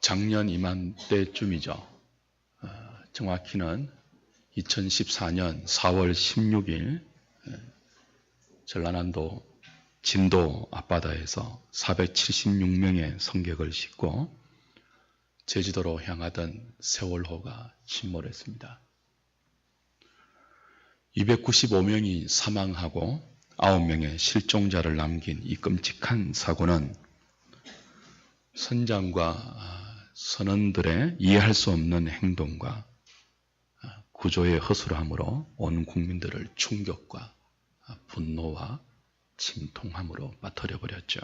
작년 이맘때쯤이죠. 정확히는 2014년 4월 16일 전라남도 진도 앞바다에서 476명의 성객을 싣고 제주도로 향하던 세월호가 침몰했습니다. 295명이 사망하고 9명의 실종자를 남긴 이 끔찍한 사고는 선장과 선원들의 이해할 수 없는 행동과 구조의 허술함으로 온 국민들을 충격과 분노와 침통함으로 빠뜨려 버렸죠.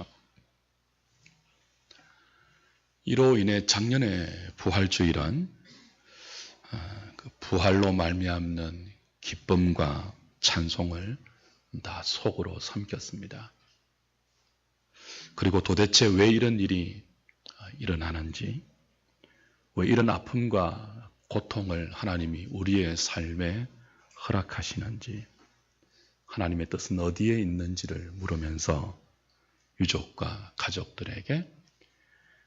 이로 인해 작년의 부활주일은 그 부활로 말미암는 기쁨과 찬송을 다 속으로 삼켰습니다. 그리고 도대체 왜 이런 일이 일어나는지, 왜 이런 아픔과 고통을 하나님이 우리의 삶에 허락하시는지, 하나님의 뜻은 어디에 있는지를 물으면서 유족과 가족들에게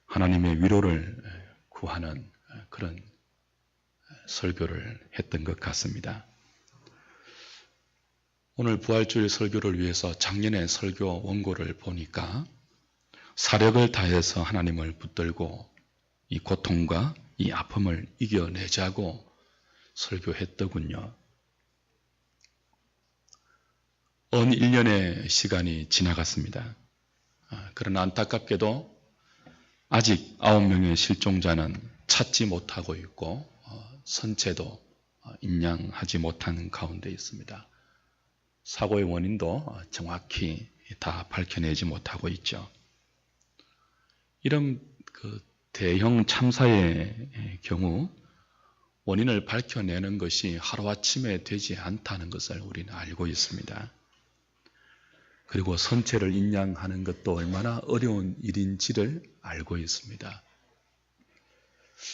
하나님의 위로를 구하는 그런 설교를 했던 것 같습니다. 오늘 부활주일 설교를 위해서 작년의 설교 원고를 보니까 사력을 다해서 하나님을 붙들고 이 고통과 이 아픔을 이겨내자고 설교했더군요. 온 1년의 시간이 지나갔습니다. 그러나 안타깝게도 아직 9명의 실종자는 찾지 못하고 있고 선체도 임양하지 못한 가운데 있습니다. 사고의 원인도 정확히 다 밝혀내지 못하고 있죠. 이런 대형 참사의 경우 원인을 밝혀내는 것이 하루아침에 되지 않다는 것을 우리는 알고 있습니다. 그리고 선체를 인양하는 것도 얼마나 어려운 일인지를 알고 있습니다.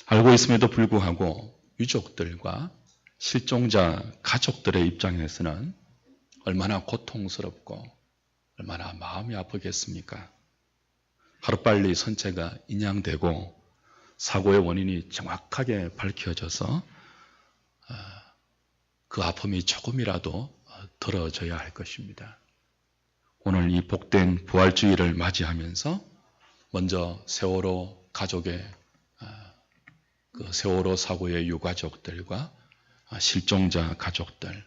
알고 있음에도 불구하고 유족들과 실종자 가족들의 입장에서는 얼마나 고통스럽고 얼마나 마음이 아프겠습니까? 하루빨리 선체가 인양되고 사고의 원인이 정확하게 밝혀져서 그 아픔이 조금이라도 덜어져야 할 것입니다. 오늘 이 복된 부활주일을 맞이하면서 먼저 세월호 가족의 그 세월호 사고의 유가족들과 실종자 가족들,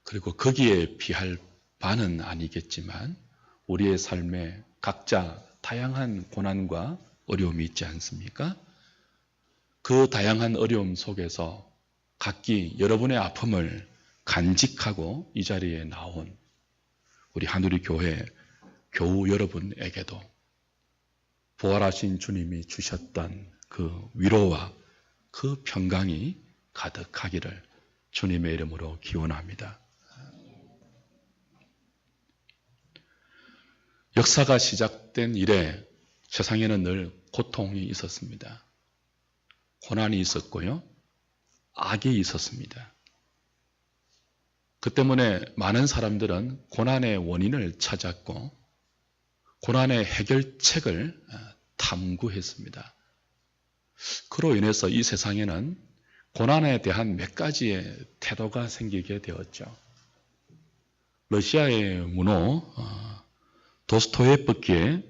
그리고 거기에 비할 바는 아니겠지만 우리의 삶에 각자 다양한 고난과 어려움이 있지 않습니까? 그 다양한 어려움 속에서 각기 여러분의 아픔을 간직하고 이 자리에 나온 우리 하누리 교회 교우 여러분에게도 부활하신 주님이 주셨던 그 위로와 그 평강이 가득하기를 주님의 이름으로 기원합니다. 역사가 시작된 이래 세상에는 늘 고통이 있었습니다. 고난이 있었고요. 악이 있었습니다. 그 때문에 많은 사람들은 고난의 원인을 찾았고 고난의 해결책을 탐구했습니다. 그로 인해서 이 세상에는 고난에 대한 몇 가지의 태도가 생기게 되었죠. 러시아의 문호 도스토옙스키의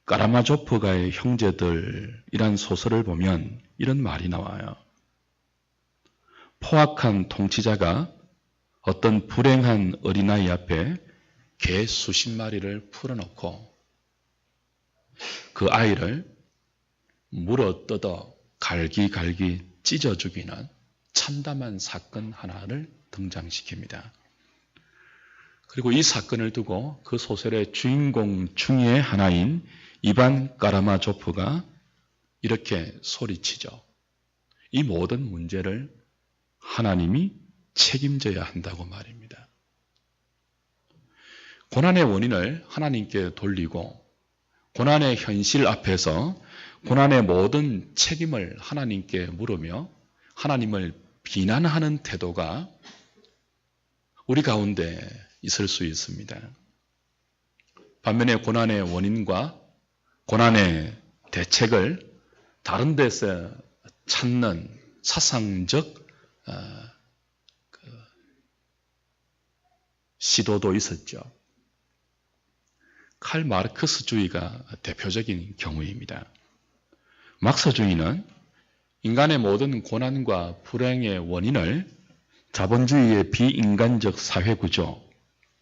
까라마조프가의 형제들이란 소설을 보면 이런 말이 나와요. 포악한 통치자가 어떤 불행한 어린아이 앞에 개 수십 마리를 풀어놓고 그 아이를 물어뜯어 갈기갈기 찢어 죽이는 참담한 사건 하나를 등장시킵니다. 그리고 이 사건을 두고 그 소설의 주인공 중에 하나인 이반 까라마조프가 이렇게 소리치죠. 이 모든 문제를 하나님이 책임져야 한다고 말입니다. 고난의 원인을 하나님께 돌리고 고난의 현실 앞에서 고난의 모든 책임을 하나님께 물으며 하나님을 비난하는 태도가 우리 가운데 있을 수 있습니다. 반면에 고난의 원인과 고난의 대책을 다른 데서 찾는 사상적 시도도 있었죠. 칼 마르크스주의가 대표적인 경우입니다. 막스주의는 인간의 모든 고난과 불행의 원인을 자본주의의 비인간적 사회구조,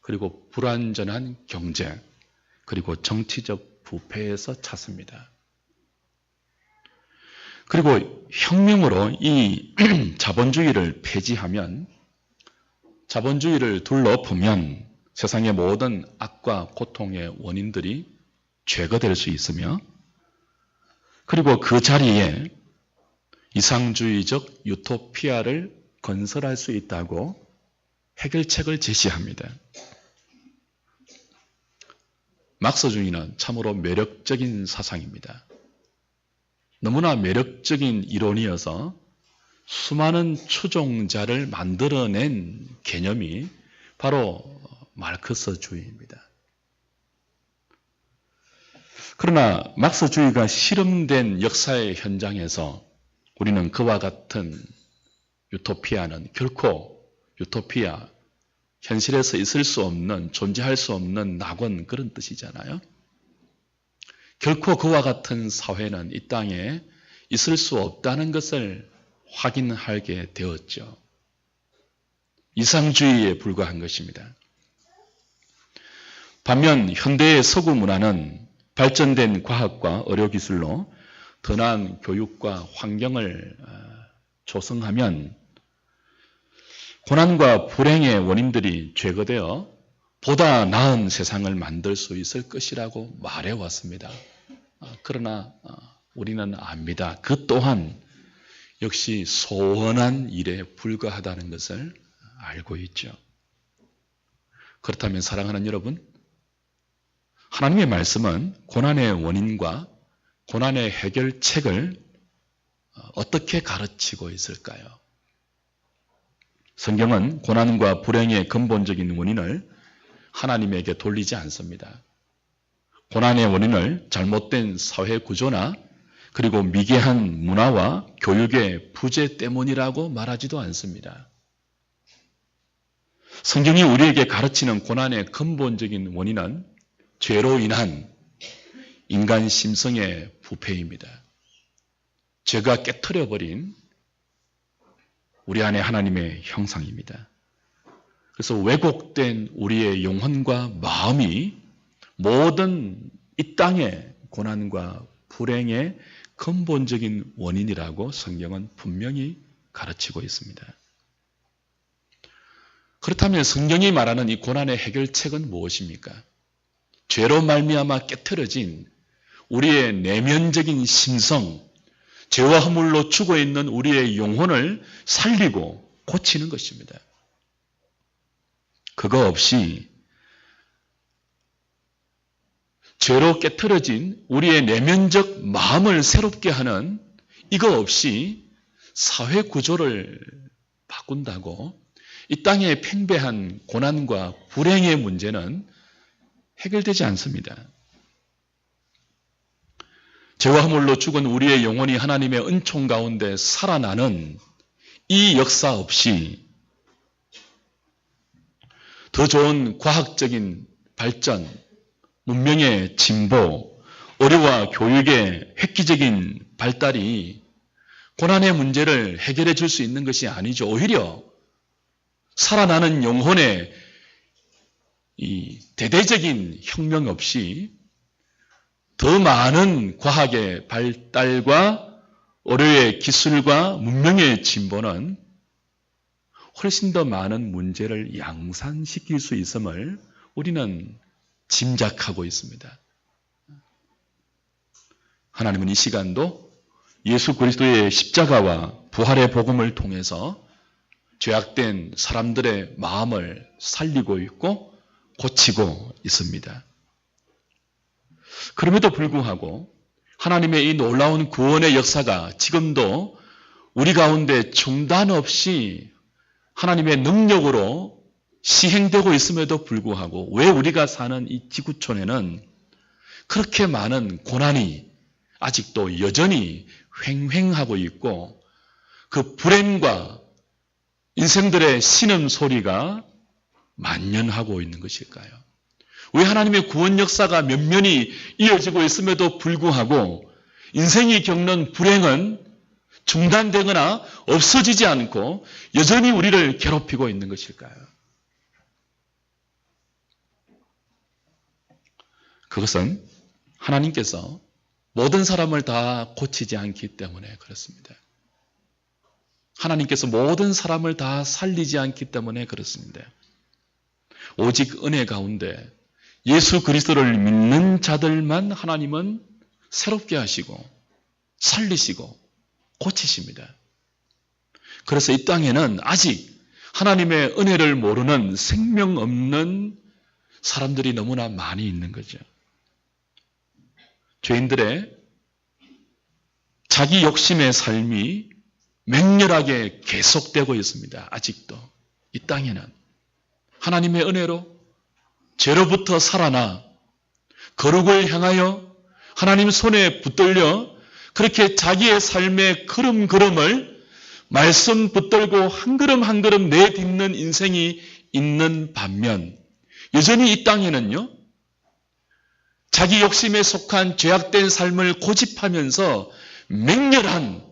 그리고 불완전한 경제, 그리고 정치적 부패에서 찾습니다. 그리고 혁명으로 이 자본주의를 폐지하면, 자본주의를 둘러보면 세상의 모든 악과 고통의 원인들이 제거될 수 있으며, 그리고 그 자리에 이상주의적 유토피아를 건설할 수 있다고 해결책을 제시합니다. 막스주의는 참으로 매력적인 사상입니다. 너무나 매력적인 이론이어서 수많은 추종자를 만들어낸 개념이 바로 마르크스주의입니다. 그러나 막스주의가 실험된 역사의 현장에서 우리는 그와 같은 유토피아는 결코 유토피아, 현실에서 있을 수 없는, 존재할 수 없는 낙원, 그런 뜻이잖아요. 결코 그와 같은 사회는 이 땅에 있을 수 없다는 것을 확인하게 되었죠. 이상주의에 불과한 것입니다. 반면 현대의 서구 문화는 발전된 과학과 의료기술로 더 나은 교육과 환경을 조성하면 고난과 불행의 원인들이 제거되어 보다 나은 세상을 만들 수 있을 것이라고 말해왔습니다. 그러나 우리는 압니다. 그 또한 역시 소원한 일에 불과하다는 것을 알고 있죠. 그렇다면 사랑하는 여러분, 하나님의 말씀은 고난의 원인과 고난의 해결책을 어떻게 가르치고 있을까요? 성경은 고난과 불행의 근본적인 원인을 하나님에게 돌리지 않습니다. 고난의 원인을 잘못된 사회 구조나 그리고 미개한 문화와 교육의 부재 때문이라고 말하지도 않습니다. 성경이 우리에게 가르치는 고난의 근본적인 원인은 죄로 인한 인간 심성의 부패입니다. 죄가 깨트려버린 우리 안에 하나님의 형상입니다. 그래서 왜곡된 우리의 영혼과 마음이 모든 이 땅의 고난과 불행의 근본적인 원인이라고 성경은 분명히 가르치고 있습니다. 그렇다면 성경이 말하는 이 고난의 해결책은 무엇입니까? 죄로 말미암아 깨트려진 우리의 내면적인 심성, 죄와 허물로 죽어있는 우리의 영혼을 살리고 고치는 것입니다. 그거 없이 죄로 깨트려진 우리의 내면적 마음을 새롭게 하는 이거 없이 사회 구조를 바꾼다고 이 땅에 팽배한 고난과 불행의 문제는 해결되지 않습니다. 죄와 허물로 죽은 우리의 영혼이 하나님의 은총 가운데 살아나는 이 역사 없이 더 좋은 과학적인 발전, 문명의 진보, 의료와 교육의 획기적인 발달이 고난의 문제를 해결해 줄 수 있는 것이 아니죠. 오히려 살아나는 영혼의 이 대대적인 혁명 없이 더 많은 과학의 발달과 의료의 기술과 문명의 진보는 훨씬 더 많은 문제를 양산시킬 수 있음을 우리는 짐작하고 있습니다. 하나님은 이 시간도 예수 그리스도의 십자가와 부활의 복음을 통해서 죄악된 사람들의 마음을 살리고 있고 고치고 있습니다. 그럼에도 불구하고 하나님의 이 놀라운 구원의 역사가 지금도 우리 가운데 중단 없이 하나님의 능력으로 시행되고 있음에도 불구하고 왜 우리가 사는 이 지구촌에는 그렇게 많은 고난이 아직도 여전히 횡행하고 있고 그 불행과 인생들의 신음소리가 만연하고 있는 것일까요? 왜 하나님의 구원 역사가 면면히 이어지고 있음에도 불구하고 인생이 겪는 불행은 중단되거나 없어지지 않고 여전히 우리를 괴롭히고 있는 것일까요? 그것은 하나님께서 모든 사람을 다 고치지 않기 때문에 그렇습니다. 하나님께서 모든 사람을 다 살리지 않기 때문에 그렇습니다. 오직 은혜 가운데 예수 그리스도를 믿는 자들만 하나님은 새롭게 하시고 살리시고 고치십니다. 그래서 이 땅에는 아직 하나님의 은혜를 모르는 생명 없는 사람들이 너무나 많이 있는 거죠. 죄인들의 자기 욕심의 삶이 맹렬하게 계속되고 있습니다. 아직도 이 땅에는 하나님의 은혜로 죄로부터 살아나 거룩을 향하여 하나님 손에 붙들려 그렇게 자기의 삶의 걸음걸음을 말씀 붙들고 한 걸음 한 걸음 내딛는 인생이 있는 반면 여전히 이 땅에는요, 자기 욕심에 속한 죄악된 삶을 고집하면서 맹렬한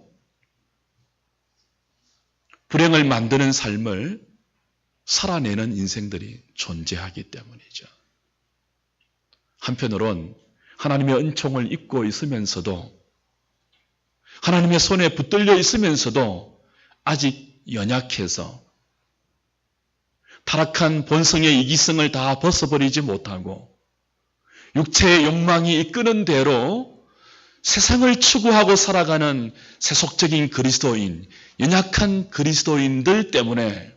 불행을 만드는 삶을 살아내는 인생들이 존재하기 때문이죠. 한편으론 하나님의 은총을 입고 있으면서도 하나님의 손에 붙들려 있으면서도 아직 연약해서 타락한 본성의 이기성을 다 벗어버리지 못하고 육체의 욕망이 이끄는 대로 세상을 추구하고 살아가는 세속적인 그리스도인, 연약한 그리스도인들 때문에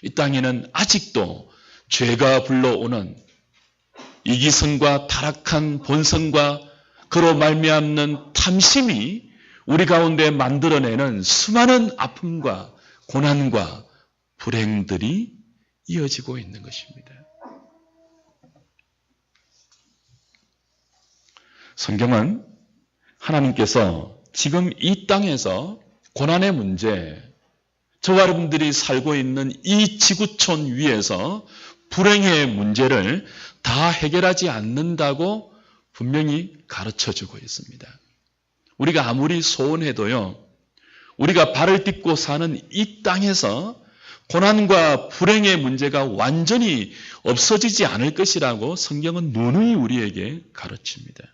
이 땅에는 아직도 죄가 불러오는 이기성과 타락한 본성과 그로 말미암는 탐심이 우리 가운데 만들어내는 수많은 아픔과 고난과 불행들이 이어지고 있는 것입니다. 성경은 하나님께서 지금 이 땅에서 고난의 문제, 저와 여러분들이 살고 있는 이 지구촌 위에서 불행의 문제를 다 해결하지 않는다고 분명히 가르쳐주고 있습니다. 우리가 아무리 소원해도요, 우리가 발을 딛고 사는 이 땅에서 고난과 불행의 문제가 완전히 없어지지 않을 것이라고 성경은 누누이 우리에게 가르칩니다.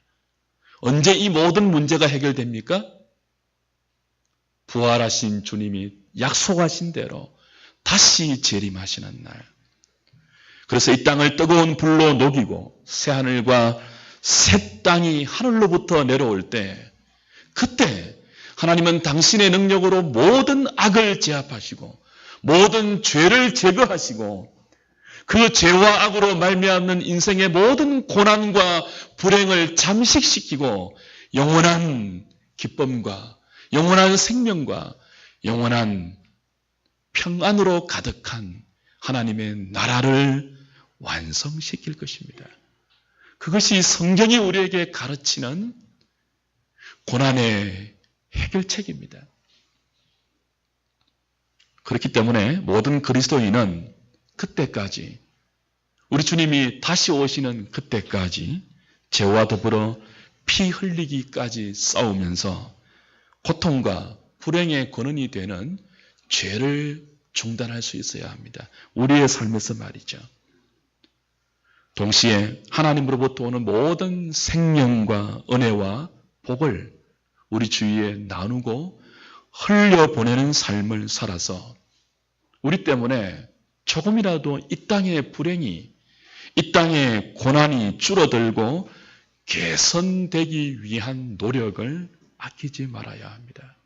언제 이 모든 문제가 해결됩니까? 부활하신 주님이 약속하신 대로 다시 재림하시는 날. 그래서 이 땅을 뜨거운 불로 녹이고 새하늘과 새 땅이 하늘로부터 내려올 때, 그때 하나님은 당신의 능력으로 모든 악을 제압하시고 모든 죄를 제거하시고 그 죄와 악으로 말미암는 인생의 모든 고난과 불행을 잠식시키고 영원한 기쁨과 영원한 생명과 영원한 평안으로 가득한 하나님의 나라를 완성시킬 것입니다. 그것이 성경이 우리에게 가르치는 고난의 해결책입니다. 그렇기 때문에 모든 그리스도인은 그때까지, 우리 주님이 다시 오시는 그때까지 죄와 더불어 피 흘리기까지 싸우면서 고통과 불행의 근원이 되는 죄를 중단할 수 있어야 합니다. 우리의 삶에서 말이죠. 동시에 하나님으로부터 오는 모든 생명과 은혜와 복을 우리 주위에 나누고 흘려보내는 삶을 살아서 우리 때문에 조금이라도 이 땅의 불행이, 이 땅의 고난이 줄어들고 개선되기 위한 노력을 아끼지 말아야 합니다.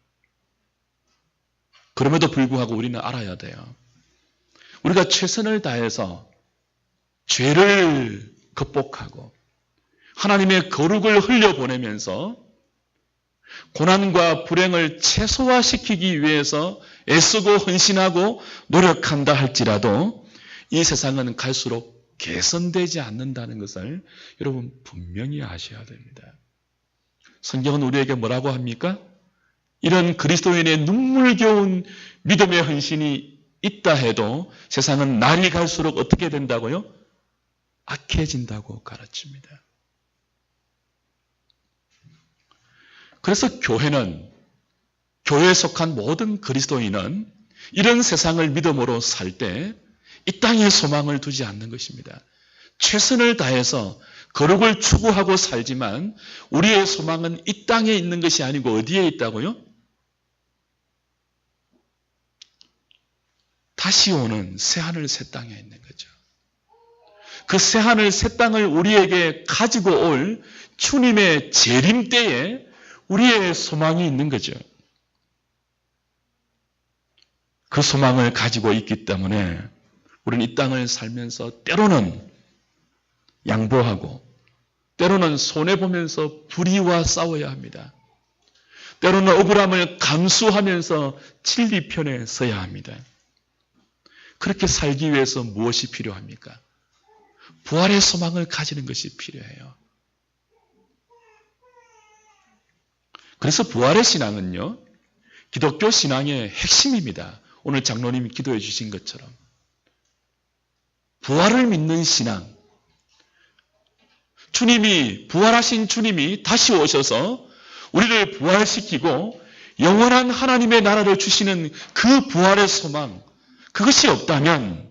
그럼에도 불구하고 우리는 알아야 돼요. 우리가 최선을 다해서 죄를 극복하고 하나님의 거룩을 흘려보내면서 고난과 불행을 최소화시키기 위해서 애쓰고 헌신하고 노력한다 할지라도 이 세상은 갈수록 개선되지 않는다는 것을 여러분 분명히 아셔야 됩니다. 성경은 우리에게 뭐라고 합니까? 이런 그리스도인의 눈물겨운 믿음의 헌신이 있다 해도 세상은 날이 갈수록 어떻게 된다고요? 악해진다고 가르칩니다. 그래서 교회에 속한 모든 그리스도인은 이런 세상을 믿음으로 살 때 이 땅에 소망을 두지 않는 것입니다. 최선을 다해서 거룩을 추구하고 살지만 우리의 소망은 이 땅에 있는 것이 아니고 어디에 있다고요? 다시 오는 새하늘 새 땅에 있는 거죠. 그 새하늘 새 땅을 우리에게 가지고 올 주님의 재림 때에 우리의 소망이 있는 거죠. 그 소망을 가지고 있기 때문에 우리는 이 땅을 살면서 때로는 양보하고 때로는 손해보면서 불의와 싸워야 합니다. 때로는 억울함을 감수하면서 진리 편에 서야 합니다. 그렇게 살기 위해서 무엇이 필요합니까? 부활의 소망을 가지는 것이 필요해요. 그래서 부활의 신앙은요, 기독교 신앙의 핵심입니다. 오늘 장로님이 기도해 주신 것처럼. 부활을 믿는 신앙. 부활하신 주님이 다시 오셔서 우리를 부활시키고 영원한 하나님의 나라를 주시는 그 부활의 소망, 그것이 없다면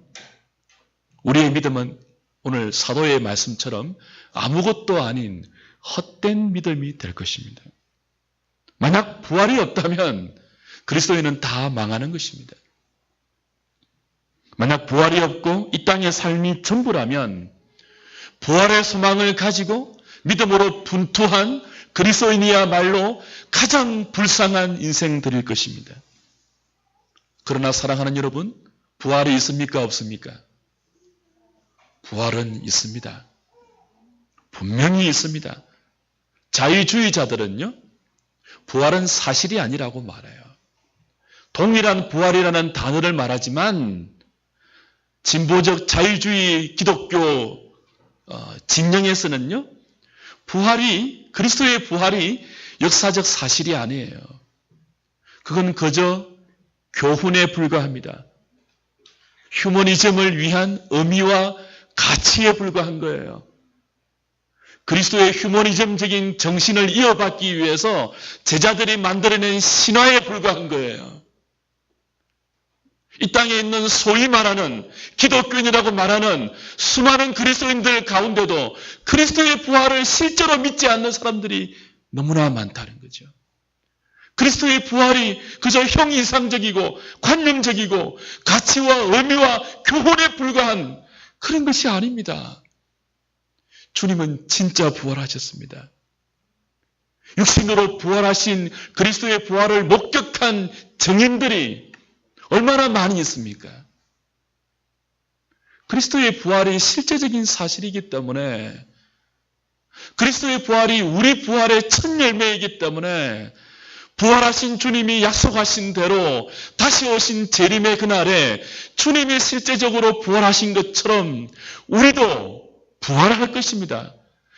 우리의 믿음은 오늘 사도의 말씀처럼 아무것도 아닌 헛된 믿음이 될 것입니다. 만약 부활이 없다면 그리스도인은 다 망하는 것입니다. 만약 부활이 없고 이 땅의 삶이 전부라면 부활의 소망을 가지고 믿음으로 분투한 그리스도인이야말로 가장 불쌍한 인생들일 것입니다. 그러나 사랑하는 여러분, 부활이 있습니까? 없습니까? 부활은 있습니다. 분명히 있습니다. 자유주의자들은요, 부활은 사실이 아니라고 말해요. 동일한 부활이라는 단어를 말하지만 진보적 자유주의 기독교 진영에서는요, 그리스도의 부활이 역사적 사실이 아니에요. 그건 그저 교훈에 불과합니다. 휴머니즘을 위한 의미와 가치에 불과한 거예요. 그리스도의 휴머니즘적인 정신을 이어받기 위해서 제자들이 만들어낸 신화에 불과한 거예요. 이 땅에 있는 소위 말하는 기독교인이라고 말하는 수많은 그리스도인들 가운데도 그리스도의 부활을 실제로 믿지 않는 사람들이 너무나 많다는 거죠. 그리스도의 부활이 그저 형이상적이고 관념적이고 가치와 의미와 교훈에 불과한 그런 것이 아닙니다. 주님은 진짜 부활하셨습니다. 육신으로 부활하신 그리스도의 부활을 목격한 증인들이 얼마나 많이 있습니까? 그리스도의 부활이 실제적인 사실이기 때문에, 그리스도의 부활이 우리 부활의 첫 열매이기 때문에 부활하신 주님이 약속하신 대로 다시 오신 재림의 그날에 주님이 실제적으로 부활하신 것처럼 우리도 부활할 것입니다.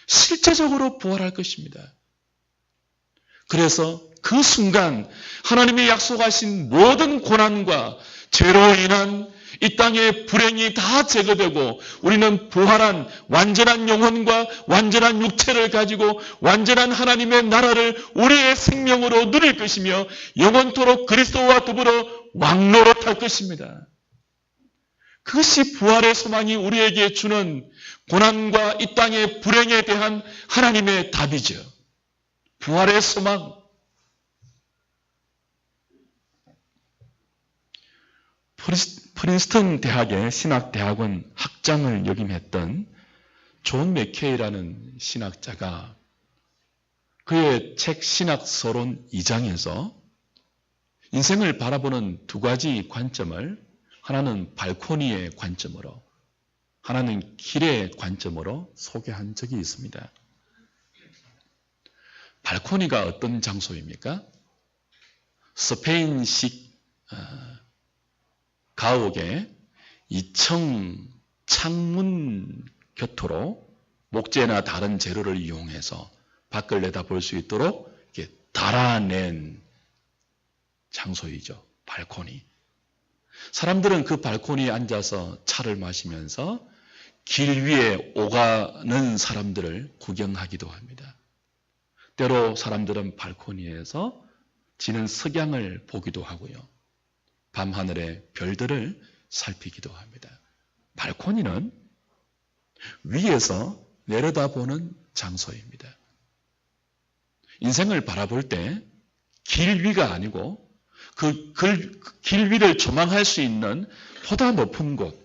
실제적으로 부활할 것입니다. 그래서 그 순간 하나님이 약속하신 모든 고난과 죄로 인한 이 땅의 불행이 다 제거되고 우리는 부활한 완전한 영혼과 완전한 육체를 가지고 완전한 하나님의 나라를 우리의 생명으로 누릴 것이며 영원토록 그리스도와 더불어 왕노릇할 것입니다. 그것이 부활의 소망이 우리에게 주는 고난과 이 땅의 불행에 대한 하나님의 답이죠. 부활의 소망. 프린스턴 대학의 신학대학원 학장을 역임했던 존 맥케이라는 신학자가 그의 책 신학서론 2장에서 인생을 바라보는 두 가지 관점을, 하나는 발코니의 관점으로, 하나는 길의 관점으로 소개한 적이 있습니다. 발코니가 어떤 장소입니까? 스페인식 가옥의 2층 창문 곁으로 목재나 다른 재료를 이용해서 밖을 내다볼 수 있도록 이렇게 달아낸 장소이죠. 발코니. 사람들은 그 발코니에 앉아서 차를 마시면서 길 위에 오가는 사람들을 구경하기도 합니다. 때로 사람들은 발코니에서 지는 석양을 보기도 하고요. 밤하늘의 별들을 살피기도 합니다. 발코니는 위에서 내려다보는 장소입니다. 인생을 바라볼 때 길 위가 아니고 그 길 위를 조망할 수 있는 보다 높은 곳,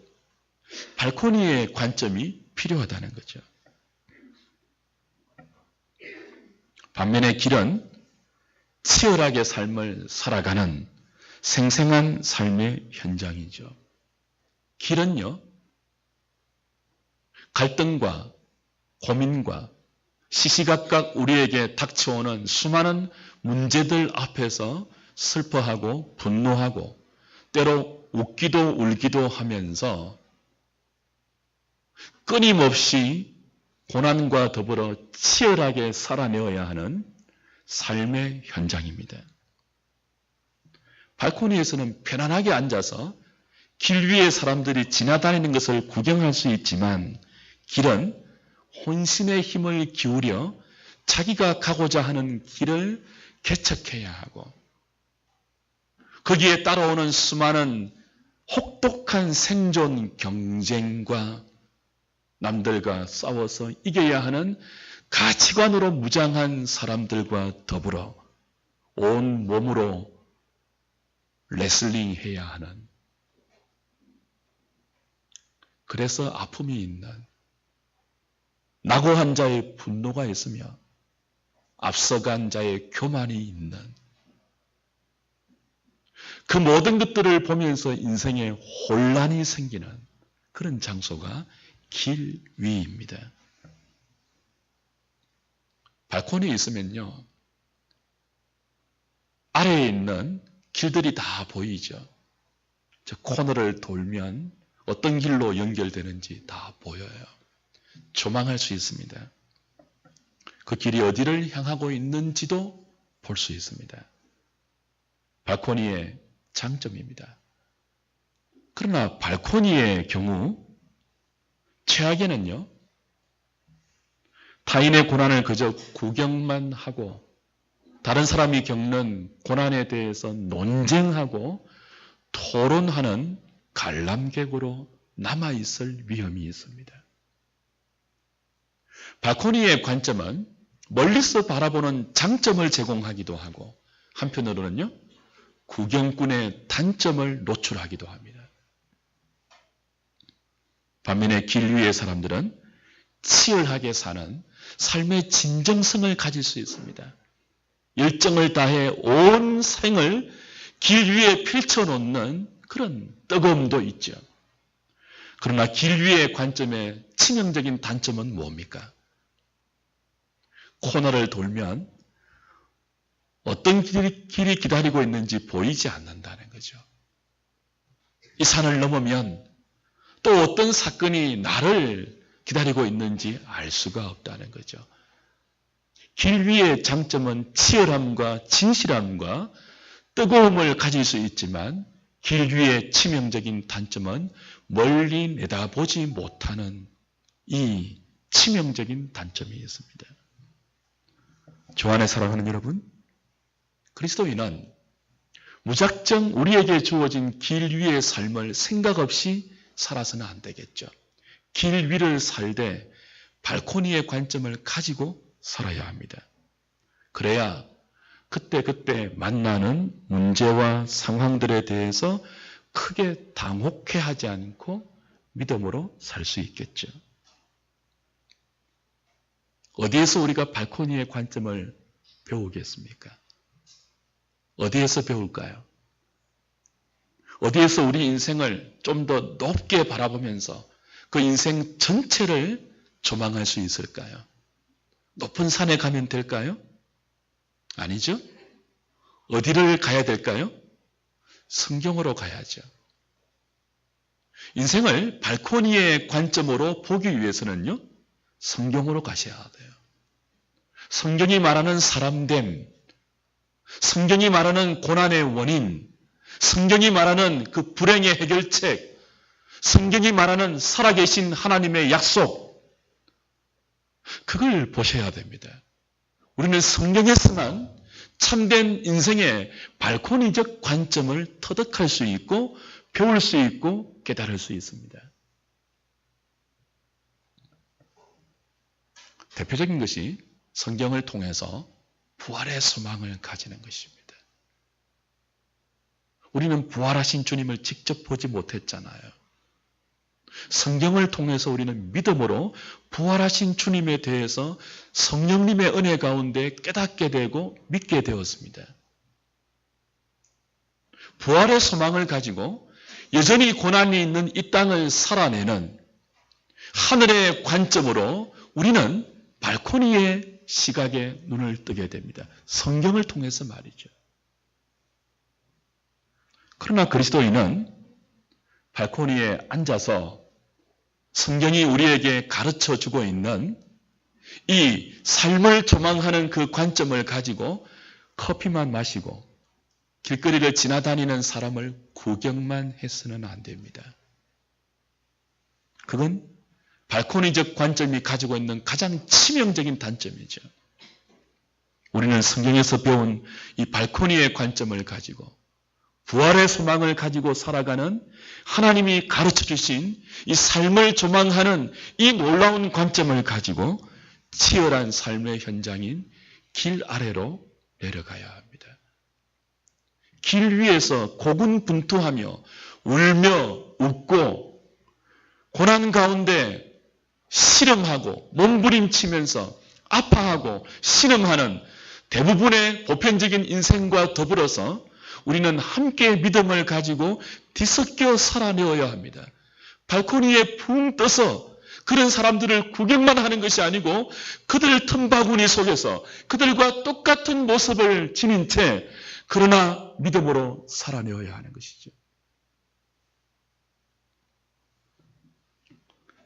발코니의 관점이 필요하다는 거죠. 반면에 길은 치열하게 삶을 살아가는 생생한 삶의 현장이죠. 길은요, 갈등과 고민과 시시각각 우리에게 닥쳐오는 수많은 문제들 앞에서 슬퍼하고 분노하고 때로 웃기도 울기도 하면서 끊임없이 고난과 더불어 치열하게 살아내어야 하는 삶의 현장입니다. 발코니에서는 편안하게 앉아서 길 위에 사람들이 지나다니는 것을 구경할 수 있지만 길은 혼신의 힘을 기울여 자기가 가고자 하는 길을 개척해야 하고 거기에 따라오는 수많은 혹독한 생존 경쟁과 남들과 싸워서 이겨야 하는 가치관으로 무장한 사람들과 더불어 온 몸으로 레슬링 해야 하는, 그래서 아픔이 있는, 낙오한 자의 분노가 있으며 앞서간 자의 교만이 있는 그 모든 것들을 보면서 인생에 혼란이 생기는 그런 장소가 길 위입니다. 발코니에 있으면요, 아래에 있는 길들이 다 보이죠. 저 코너를 돌면 어떤 길로 연결되는지 다 보여요. 조망할 수 있습니다. 그 길이 어디를 향하고 있는지도 볼 수 있습니다. 발코니의 장점입니다. 그러나 발코니의 경우 최악에는요, 타인의 고난을 그저 구경만 하고 다른 사람이 겪는 고난에 대해서 논쟁하고 토론하는 관람객으로 남아있을 위험이 있습니다. 발코니의 관점은 멀리서 바라보는 장점을 제공하기도 하고 한편으로는요, 구경꾼의 단점을 노출하기도 합니다. 반면에 길 위의 사람들은 치열하게 사는 삶의 진정성을 가질 수 있습니다. 열정을 다해 온 생을 길 위에 펼쳐놓는 그런 뜨거움도 있죠. 그러나 길 위의 관점의 치명적인 단점은 뭡니까? 코너를 돌면 어떤 길이 기다리고 있는지 보이지 않는다는 거죠. 이 산을 넘으면 또 어떤 사건이 나를 기다리고 있는지 알 수가 없다는 거죠. 길 위의 장점은 치열함과 진실함과 뜨거움을 가질 수 있지만 길 위의 치명적인 단점은 멀리 내다보지 못하는 이 치명적인 단점이 있습니다. 주 안에 사랑하는 여러분, 그리스도인은 무작정 우리에게 주어진 길 위의 삶을 생각 없이 살아서는 안 되겠죠. 길 위를 살되 발코니의 관점을 가지고 살아야 합니다. 그래야 그때그때 만나는 문제와 상황들에 대해서 크게 당혹해하지 않고 믿음으로 살 수 있겠죠. 어디에서 우리가 발코니의 관점을 배우겠습니까? 어디에서 배울까요? 어디에서 우리 인생을 좀 더 높게 바라보면서 그 인생 전체를 조망할 수 있을까요? 높은 산에 가면 될까요? 아니죠. 어디를 가야 될까요? 성경으로 가야죠. 인생을 발코니의 관점으로 보기 위해서는요, 성경으로 가셔야 돼요. 성경이 말하는 사람됨, 성경이 말하는 고난의 원인, 성경이 말하는 그 불행의 해결책, 성경이 말하는 살아계신 하나님의 약속, 그걸 보셔야 됩니다. 우리는 성경에서만 참된 인생의 발코니적 관점을 터득할 수 있고 배울 수 있고 깨달을 수 있습니다. 대표적인 것이 성경을 통해서 부활의 소망을 가지는 것입니다. 우리는 부활하신 주님을 직접 보지 못했잖아요. 성경을 통해서 우리는 믿음으로 부활하신 주님에 대해서 성령님의 은혜 가운데 깨닫게 되고 믿게 되었습니다. 부활의 소망을 가지고 여전히 고난이 있는 이 땅을 살아내는 하늘의 관점으로 우리는 발코니의 시각에 눈을 뜨게 됩니다. 성경을 통해서 말이죠. 그러나 그리스도인은 발코니에 앉아서 성경이 우리에게 가르쳐 주고 있는 이 삶을 조망하는 그 관점을 가지고 커피만 마시고 길거리를 지나다니는 사람을 구경만 해서는 안 됩니다. 그건 발코니적 관점이 가지고 있는 가장 치명적인 단점이죠. 우리는 성경에서 배운 이 발코니의 관점을 가지고 부활의 소망을 가지고 살아가는 하나님이 가르쳐 주신 이 삶을 조망하는 이 놀라운 관점을 가지고 치열한 삶의 현장인 길 아래로 내려가야 합니다. 길 위에서 고군분투하며 울며 웃고 고난 가운데 씨름하고 몸부림치면서 아파하고 신음하는 대부분의 보편적인 인생과 더불어서 우리는 함께 믿음을 가지고 뒤섞여 살아내어야 합니다. 발코니에 붕 떠서 그런 사람들을 구경만 하는 것이 아니고 그들 틈바구니 속에서 그들과 똑같은 모습을 지닌 채 그러나 믿음으로 살아내어야 하는 것이죠.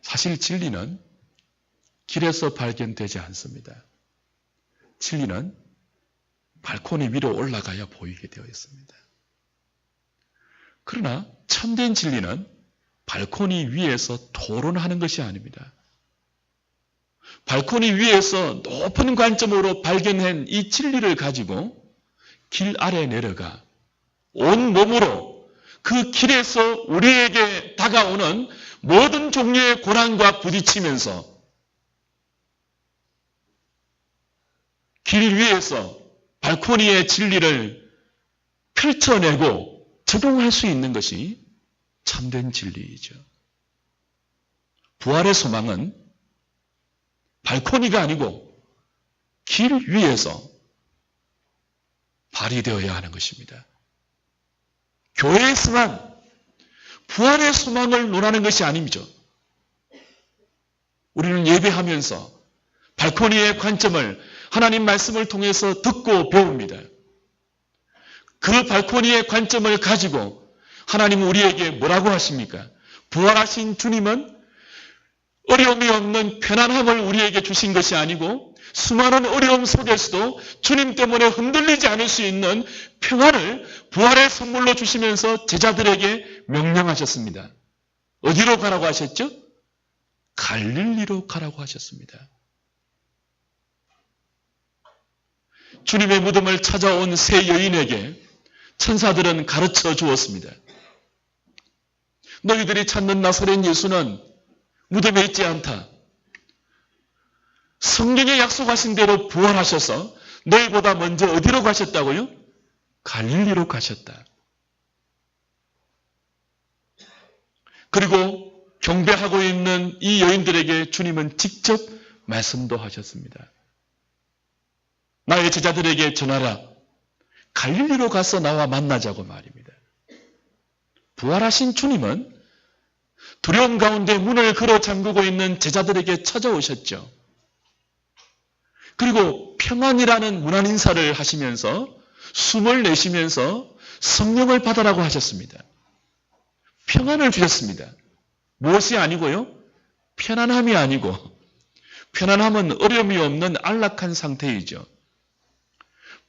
사실 진리는 길에서 발견되지 않습니다. 진리는 발코니 위로 올라가야 보이게 되어 있습니다. 그러나 참된 진리는 발코니 위에서 토론하는 것이 아닙니다. 발코니 위에서 높은 관점으로 발견한 이 진리를 가지고 길 아래 내려가 온 몸으로 그 길에서 우리에게 다가오는 모든 종류의 고난과 부딪히면서 길 위에서 발코니의 진리를 펼쳐내고 적용할 수 있는 것이 참된 진리이죠. 부활의 소망은 발코니가 아니고 길 위에서 발휘되어야 하는 것입니다. 교회에서만 부활의 소망을 논하는 것이 아니죠. 우리는 예배하면서 발코니의 관점을 하나님 말씀을 통해서 듣고 배웁니다. 그 발코니의 관점을 가지고 하나님은 우리에게 뭐라고 하십니까? 부활하신 주님은 어려움이 없는 편안함을 우리에게 주신 것이 아니고 수많은 어려움 속에서도 주님 때문에 흔들리지 않을 수 있는 평안을 부활의 선물로 주시면서 제자들에게 명령하셨습니다. 어디로 가라고 하셨죠? 갈릴리로 가라고 하셨습니다. 주님의 무덤을 찾아온 세 여인에게 천사들은 가르쳐 주었습니다. 너희들이 찾는 나사렛 예수는 무덤에 있지 않다. 성경에 약속하신 대로 부활하셔서 너희보다 먼저 어디로 가셨다고요? 갈릴리로 가셨다. 그리고 경배하고 있는 이 여인들에게 주님은 직접 말씀도 하셨습니다. 나의 제자들에게 전하라. 갈릴리로 가서 나와 만나자고 말입니다. 부활하신 주님은 두려움 가운데 문을 걸어 잠그고 있는 제자들에게 찾아오셨죠. 그리고 평안이라는 문안 인사를 하시면서 숨을 내쉬면서 성령을 받으라고 하셨습니다. 평안을 주셨습니다. 무엇이 아니고요? 편안함이 아니고 편안함은 어려움이 없는 안락한 상태이죠.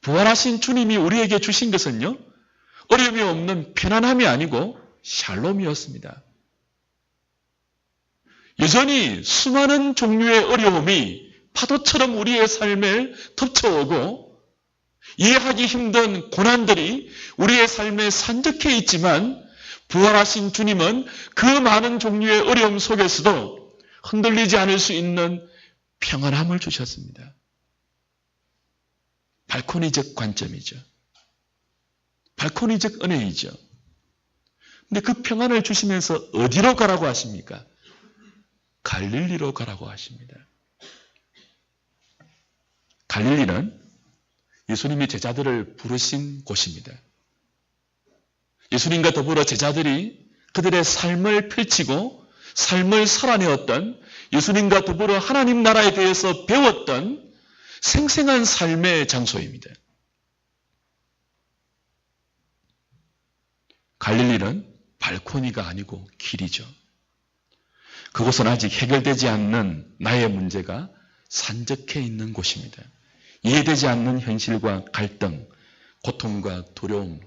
부활하신 주님이 우리에게 주신 것은요, 어려움이 없는 편안함이 아니고 샬롬이었습니다. 여전히 수많은 종류의 어려움이 파도처럼 우리의 삶을 덮쳐오고 이해하기 힘든 고난들이 우리의 삶에 산적해 있지만 부활하신 주님은 그 많은 종류의 어려움 속에서도 흔들리지 않을 수 있는 평안함을 주셨습니다. 발코니적 관점이죠. 발코니적 은혜이죠. 근데 그 평안을 주시면서 어디로 가라고 하십니까? 갈릴리로 가라고 하십니다. 갈릴리는 예수님이 제자들을 부르신 곳입니다. 예수님과 더불어 제자들이 그들의 삶을 펼치고 삶을 살아내었던, 예수님과 더불어 하나님 나라에 대해서 배웠던 생생한 삶의 장소입니다. 갈릴리는 발코니가 아니고 길이죠. 그곳은 아직 해결되지 않는 나의 문제가 산적해 있는 곳입니다. 이해되지 않는 현실과 갈등, 고통과 두려움,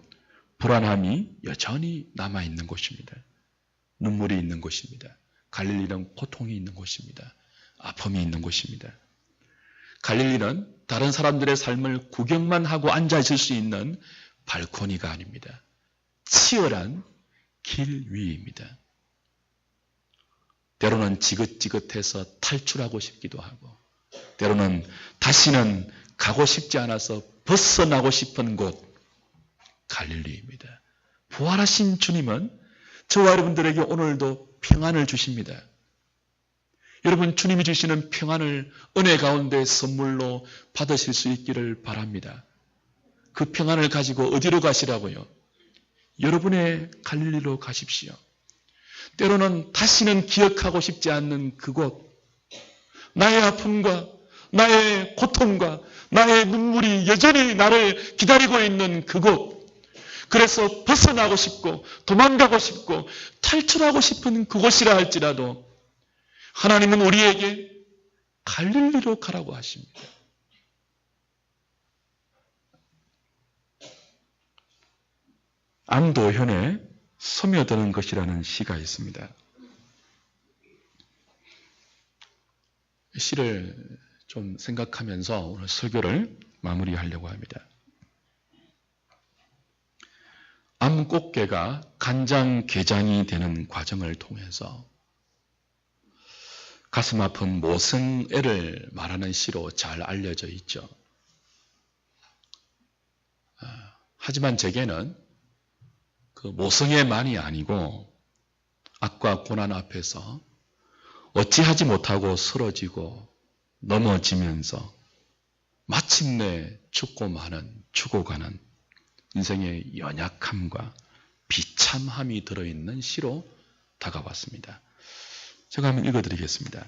불안함이 여전히 남아있는 곳입니다. 눈물이 있는 곳입니다. 갈릴리는 고통이 있는 곳입니다. 아픔이 있는 곳입니다. 갈릴리는 다른 사람들의 삶을 구경만 하고 앉아있을 수 있는 발코니가 아닙니다. 치열한 길 위입니다. 때로는 지긋지긋해서 탈출하고 싶기도 하고, 때로는 다시는 가고 싶지 않아서 벗어나고 싶은 곳, 갈릴리입니다. 부활하신 주님은 저와 여러분들에게 오늘도 평안을 주십니다. 여러분, 주님이 주시는 평안을 은혜 가운데 선물로 받으실 수 있기를 바랍니다. 그 평안을 가지고 어디로 가시라고요? 여러분의 갈릴리로 가십시오. 때로는 다시는 기억하고 싶지 않는 그곳, 나의 아픔과 나의 고통과 나의 눈물이 여전히 나를 기다리고 있는 그곳, 그래서 벗어나고 싶고 도망가고 싶고 탈출하고 싶은 그곳이라 할지라도 하나님은 우리에게 갈릴리로 가라고 하십니다. 안도현의 스며드는 것이라는 시가 있습니다. 시를 좀 생각하면서 오늘 설교를 마무리하려고 합니다. 암꽃게가 간장게장이 되는 과정을 통해서 가슴 아픈 모성애를 말하는 시로 잘 알려져 있죠. 하지만 제게는 그 모성애만이 아니고 악과 고난 앞에서 어찌하지 못하고 쓰러지고 넘어지면서 마침내 죽어가는 인생의 연약함과 비참함이 들어있는 시로 다가왔습니다. 제가 한번 읽어드리겠습니다.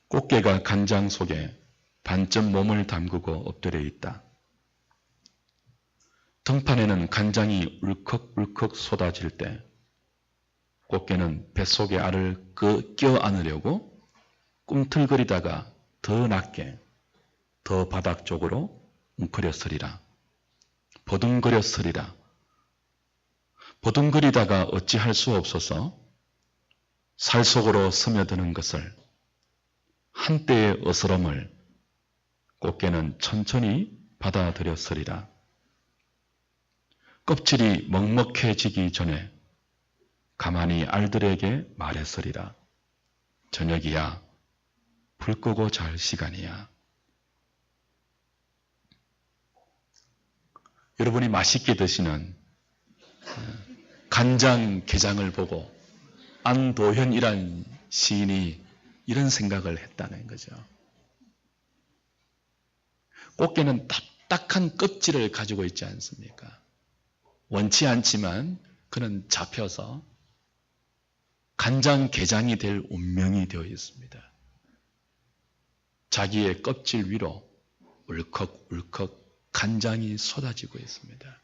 꽃게가 간장 속에 반쯤 몸을 담그고 엎드려 있다. 등판에는 간장이 울컥울컥 쏟아질 때 꽃게는 뱃속에 알을 껴안으려고 꿈틀거리다가 더 낮게, 더 바닥 쪽으로 웅크렸으리라. 버둥거렸으리라. 버둥거리다가 어찌할 수 없어서 살 속으로 스며드는 것을, 한때의 어스럼을 꽃게는 천천히 받아들였으리라. 껍질이 먹먹해지기 전에 가만히 알들에게 말했으리라. 저녁이야. 불 끄고 잘 시간이야. 여러분이 맛있게 드시는 간장게장을 보고 안도현이란 시인이 이런 생각을 했다는 거죠. 꽃게는 딱딱한 껍질을 가지고 있지 않습니까? 원치 않지만 그는 잡혀서 간장게장이 될 운명이 되어 있습니다. 자기의 껍질 위로 울컥울컥 간장이 쏟아지고 있습니다.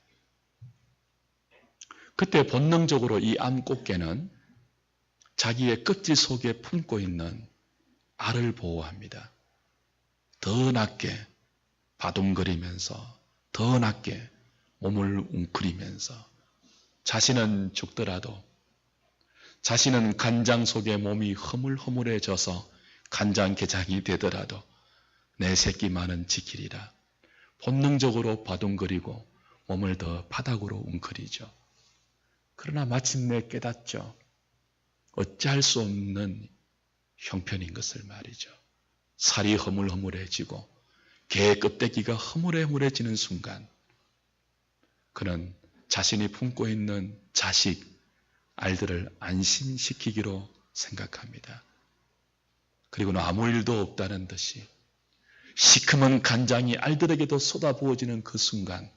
그때 본능적으로 이 암꽃게는 자기의 껍질 속에 품고 있는 알을 보호합니다. 더 낮게 바둥거리면서 더 낮게 몸을 웅크리면서 자신은 죽더라도 자신은 간장 속에 몸이 허물허물해져서 간장게장이 되더라도 내 새끼만은 지키리라. 본능적으로 바둥거리고 몸을 더 바닥으로 웅크리죠. 그러나 마침내 깨닫죠. 어찌할 수 없는 형편인 것을 말이죠. 살이 허물허물해지고 개의 껍데기가 허물허물해지는 순간 그는 자신이 품고 있는 자식, 알들을 안심시키기로 생각합니다. 그리고는 아무 일도 없다는 듯이 시커먼 간장이 알들에게도 쏟아부어지는 그 순간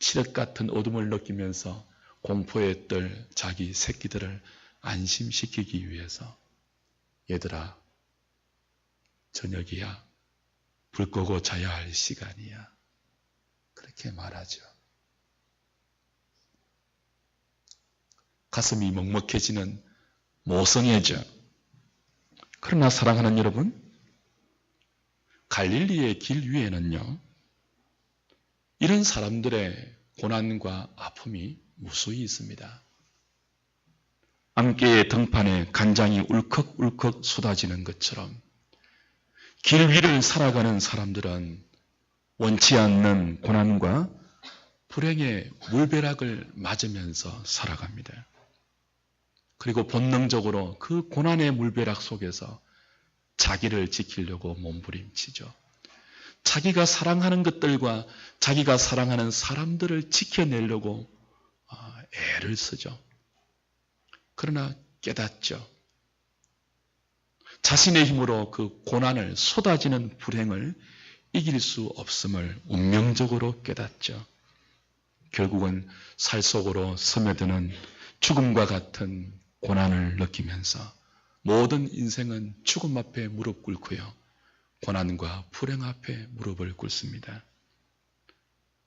칠흑 같은 어둠을 느끼면서 공포에 떨 자기 새끼들을 안심시키기 위해서 얘들아, 저녁이야. 불 끄고 자야 할 시간이야. 그렇게 말하죠. 가슴이 먹먹해지는 모성애죠. 그러나 사랑하는 여러분, 갈릴리의 길 위에는요, 이런 사람들의 고난과 아픔이 무수히 있습니다. 암깨의 등판에 간장이 울컥울컥 쏟아지는 것처럼 길 위를 살아가는 사람들은 원치 않는 고난과 불행의 물벼락을 맞으면서 살아갑니다. 그리고 본능적으로 그 고난의 물벼락 속에서 자기를 지키려고 몸부림치죠. 자기가 사랑하는 것들과 자기가 사랑하는 사람들을 지켜내려고 애를 쓰죠. 그러나 깨닫죠. 자신의 힘으로 그 고난을 쏟아지는 불행을 이길 수 없음을 운명적으로 깨닫죠. 결국은 살 속으로 스며드는 죽음과 같은 고난을 느끼면서 모든 인생은 죽음 앞에 무릎 꿇고요. 고난과 불행 앞에 무릎을 꿇습니다.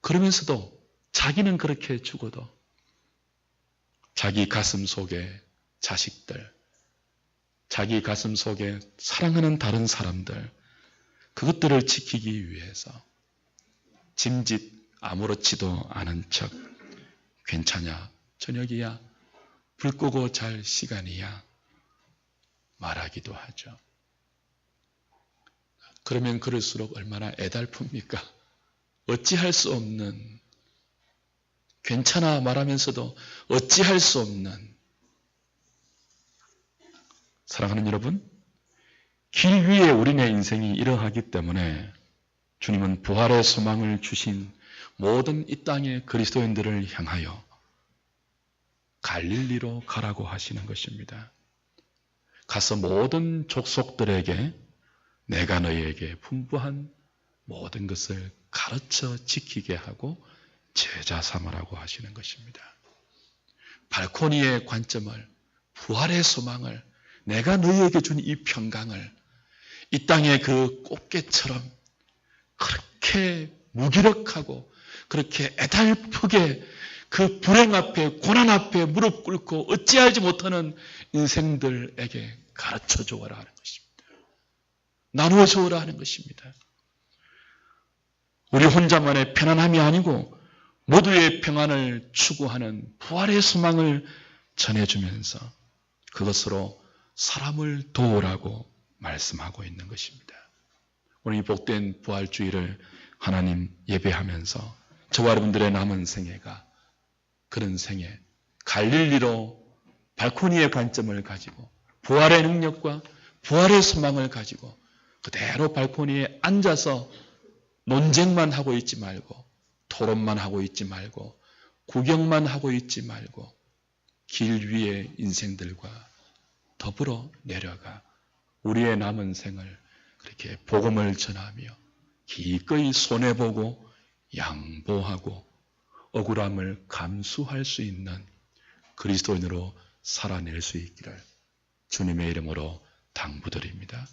그러면서도 자기는 그렇게 죽어도 자기 가슴 속에 자식들, 자기 가슴 속에 사랑하는 다른 사람들, 그것들을 지키기 위해서 짐짓 아무렇지도 않은 척 괜찮냐, 저녁이야, 불 끄고 잘 시간이야 말하기도 하죠. 그러면 그럴수록 얼마나 애달픕니까? 어찌할 수 없는, 괜찮아 말하면서도 어찌할 수 없는. 사랑하는 여러분, 길 위에 우리네 인생이 이러하기 때문에 주님은 부활의 소망을 주신 모든 이 땅의 그리스도인들을 향하여 갈릴리로 가라고 하시는 것입니다. 가서 모든 족속들에게 내가 너희에게 분부한 모든 것을 가르쳐 지키게 하고 제자 삼으라고 하시는 것입니다. 발코니의 관점을, 부활의 소망을, 내가 너희에게 준 이 평강을 이 땅의 그 꽃게처럼 그렇게 무기력하고 그렇게 애달프게 그 불행 앞에, 고난 앞에 무릎 꿇고 어찌하지 못하는 인생들에게 가르쳐 주어라 하는 것입니다. 나누어 주어라 하는 것입니다. 우리 혼자만의 편안함이 아니고 모두의 평안을 추구하는 부활의 소망을 전해주면서 그것으로 사람을 도우라고 말씀하고 있는 것입니다. 오늘 이 복된 부활주의를 하나님 예배하면서 저와 여러분들의 남은 생애가 그런 생애, 갈릴리로 발코니의 관점을 가지고 부활의 능력과 부활의 소망을 가지고 그대로 발코니에 앉아서 논쟁만 하고 있지 말고 토론만 하고 있지 말고 구경만 하고 있지 말고 길 위의 인생들과 더불어 내려가 우리의 남은 생을 그렇게 복음을 전하며 기꺼이 손해보고 양보하고 억울함을 감수할 수 있는 그리스도인으로 살아낼 수 있기를 주님의 이름으로 당부드립니다.